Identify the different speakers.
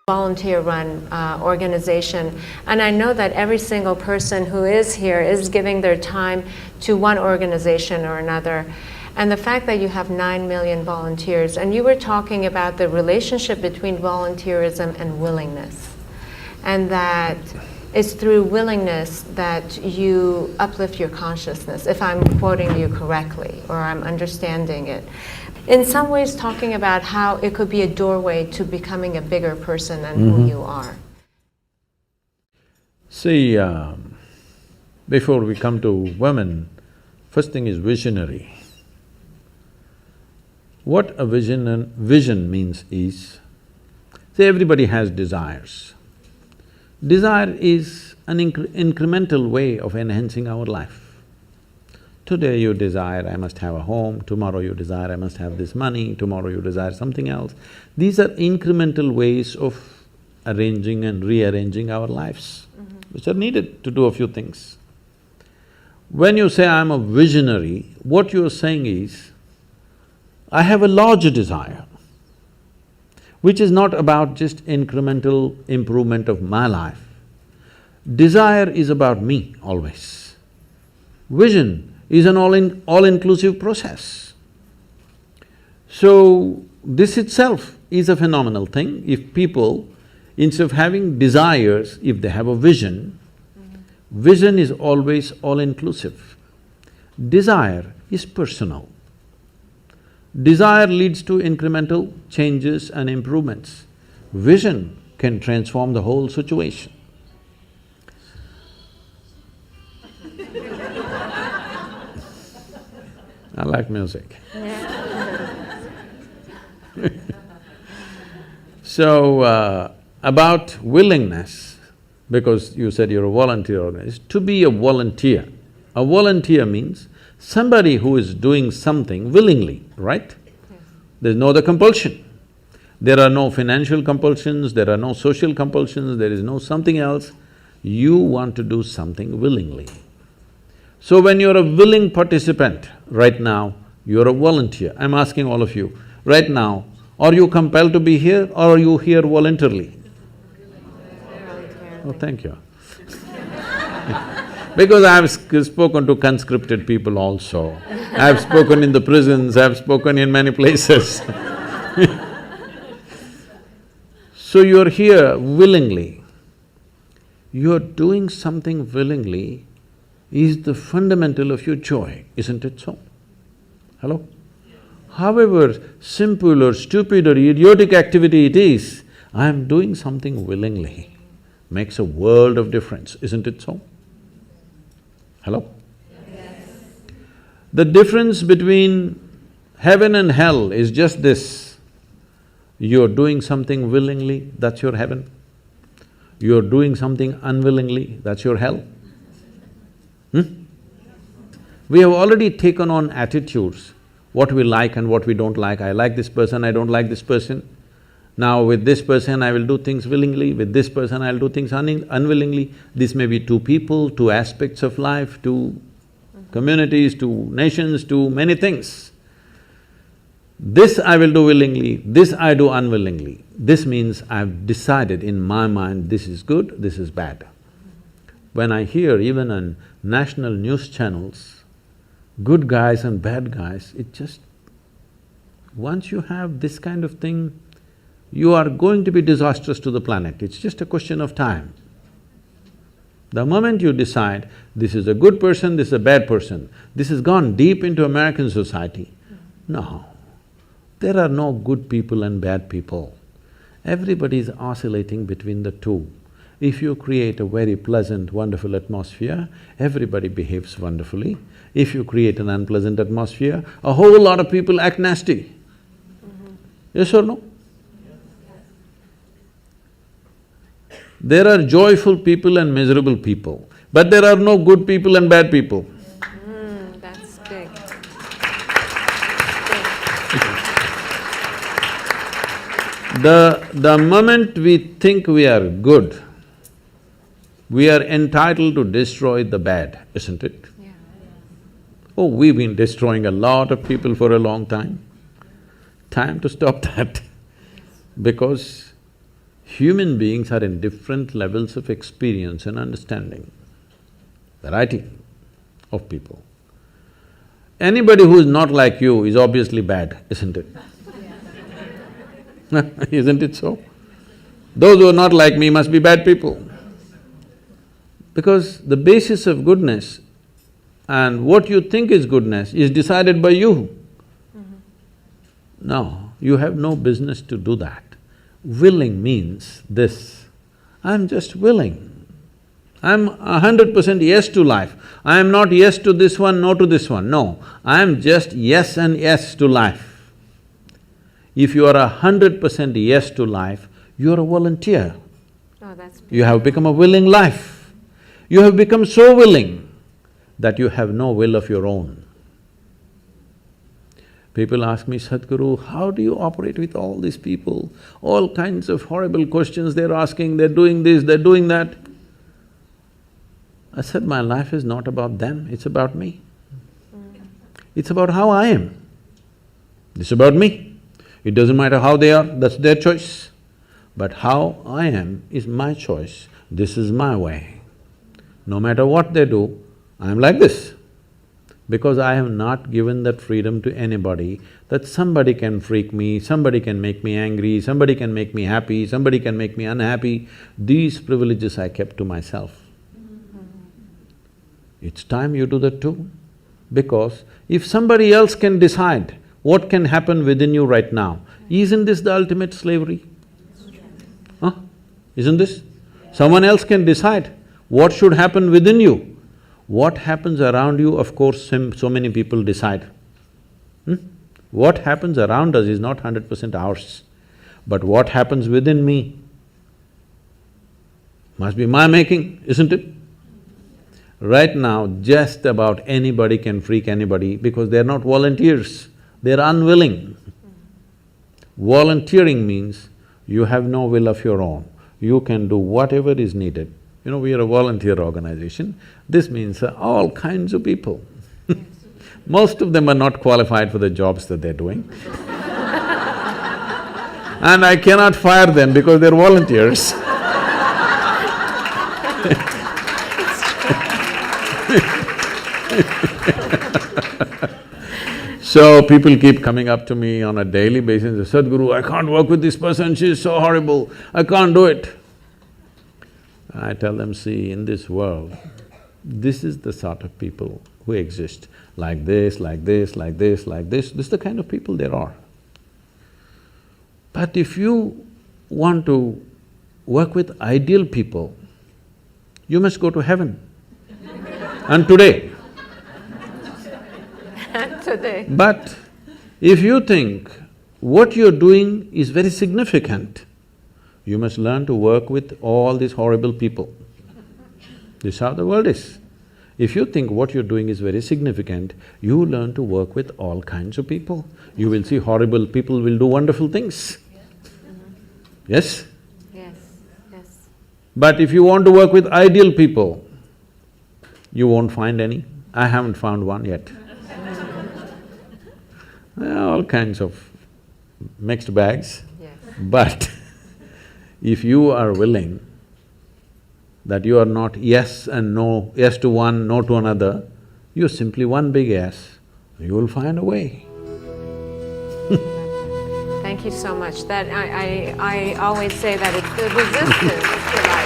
Speaker 1: volunteer-run organization, and I know that every single person who is here is giving their time to one organization or another. And the fact that you have 9 million volunteers, and you were talking about the relationship between volunteerism and willingness, and that it's through willingness that you uplift your consciousness, if I'm quoting you correctly, or I'm understanding it. In some ways talking about how it could be a doorway to becoming a bigger person than who you are.
Speaker 2: See, before we come to women, first thing is visionary. What a vision means is, see, everybody has desires. Desire is an incremental way of enhancing our life. Today you desire, I must have a home, tomorrow you desire, I must have this money, tomorrow you desire something else. These are incremental ways of arranging and rearranging our lives, which are needed to do a few things. When you say, I'm a visionary, what you're saying is, I have a larger desire, which is not about just incremental improvement of my life. Desire is about me always. Vision is an all-inclusive process. So, this itself is a phenomenal thing. If people, instead of having desires, if they have a vision, vision is always all-inclusive. Desire is personal. Desire leads to incremental changes and improvements. Vision can transform the whole situation. I like music. So, about willingness, because you said you're a volunteer organization, to be a volunteer. A volunteer means somebody who is doing something willingly, right? Yes. There's no other compulsion. There are no financial compulsions, there are no social compulsions, there is no something else. You want to do something willingly. So when you're a willing participant, right now, you're a volunteer. I'm asking all of you, right now, are you compelled to be here or are you here voluntarily? Oh, thank you. Because I've spoken to conscripted people also. I've spoken in the prisons, I've spoken in many places. So you're here willingly. You're doing something willingly is the fundamental of your joy, isn't it so? Hello? However simple or stupid or idiotic activity it is, I'm doing something willingly, makes a world of difference, isn't it so? Hello? Yes. The difference between heaven and hell is just this. You're doing something willingly, that's your heaven. You're doing something unwillingly, that's your hell. We have already taken on attitudes, what we like and what we don't like. I like this person, I don't like this person. Now with this person I will do things willingly, with this person I'll do things unwillingly. This may be two people, two aspects of life, two communities, two nations, two many things. This I will do willingly, this I do unwillingly. This means I've decided in my mind, this is good, this is bad. When I hear even on national news channels, good guys and bad guys, it just… once you have this kind of thing, you are going to be disastrous to the planet, it's just a question of time. The moment you decide, this is a good person, this is a bad person, this has gone deep into American society. No, there are no good people and bad people. Everybody is oscillating between the two. If you create a very pleasant, wonderful atmosphere, everybody behaves wonderfully. If you create an unpleasant atmosphere, a whole lot of people act nasty. Yes or no? There are joyful people and miserable people, but there are no good people and bad people.
Speaker 1: That's big.
Speaker 2: The moment we think we are good, we are entitled to destroy the bad, isn't it?
Speaker 1: Yeah.
Speaker 2: Oh, we've been destroying a lot of people for a long time. Time to stop that because Human beings are in different levels of experience and understanding, variety of people. Anybody who is not like you is obviously bad, isn't it? Isn't it so? Those who are not like me must be bad people. Because the basis of goodness and what you think is goodness is decided by you. No, you have no business to do that. Willing means this, I'm just willing. I'm 100% yes to life. I am not yes to this one, no to this one, no. I am just yes and yes to life. If you are 100% yes to life, you are a volunteer.
Speaker 1: Oh, that's beautiful.
Speaker 2: You have become a willing life. You have become so willing that you have no will of your own. People ask me, Sadhguru, how do you operate with all these people? All kinds of horrible questions they're asking, they're doing this, they're doing that. I said, my life is not about them, it's about me. It's about how I am. It's about me. It doesn't matter how they are, that's their choice. But how I am is my choice, this is my way. No matter what they do, I'm like this. Because I have not given that freedom to anybody that somebody can freak me, somebody can make me angry, somebody can make me happy, somebody can make me unhappy. These privileges I kept to myself. It's time you do that too. Because if somebody else can decide what can happen within you right now, isn't this the ultimate slavery? Huh? Isn't this? Someone else can decide what should happen within you. What happens around you, of course, so many people decide. What happens around us is not 100% ours. But what happens within me must be my making, isn't it? Right now, just about anybody can freak anybody because they're not volunteers, they're unwilling. Volunteering means you have no will of your own, you can do whatever is needed. You know, we are a volunteer organization, this means all kinds of people. Most of them are not qualified for the jobs that they're doing. And I cannot fire them because they're volunteers. So people keep coming up to me on a daily basis and say, Sadhguru, I can't work with this person, she's so horrible, I can't do it. I tell them, see, in this world, this is the sort of people who exist, like this, like this, like this, like this is the kind of people there are. But if you want to work with ideal people, you must go to heaven. And today.
Speaker 1: Today.
Speaker 2: But if you think what you're doing is very significant, you must learn to work with all these horrible people. This is how the world is. If you think what you're doing is very significant, you learn to work with all kinds of people. You will see horrible people will do wonderful things. Yes?
Speaker 1: Yes, yes.
Speaker 2: But if you want to work with ideal people, you won't find any. I haven't found one yet. All kinds of mixed bags.
Speaker 1: Yes.
Speaker 2: But if you are willing that you are not yes and no, yes to one, no to another, you're simply one big yes, you will find a way.
Speaker 1: Thank you so much. That I always say that it's the resistance to life.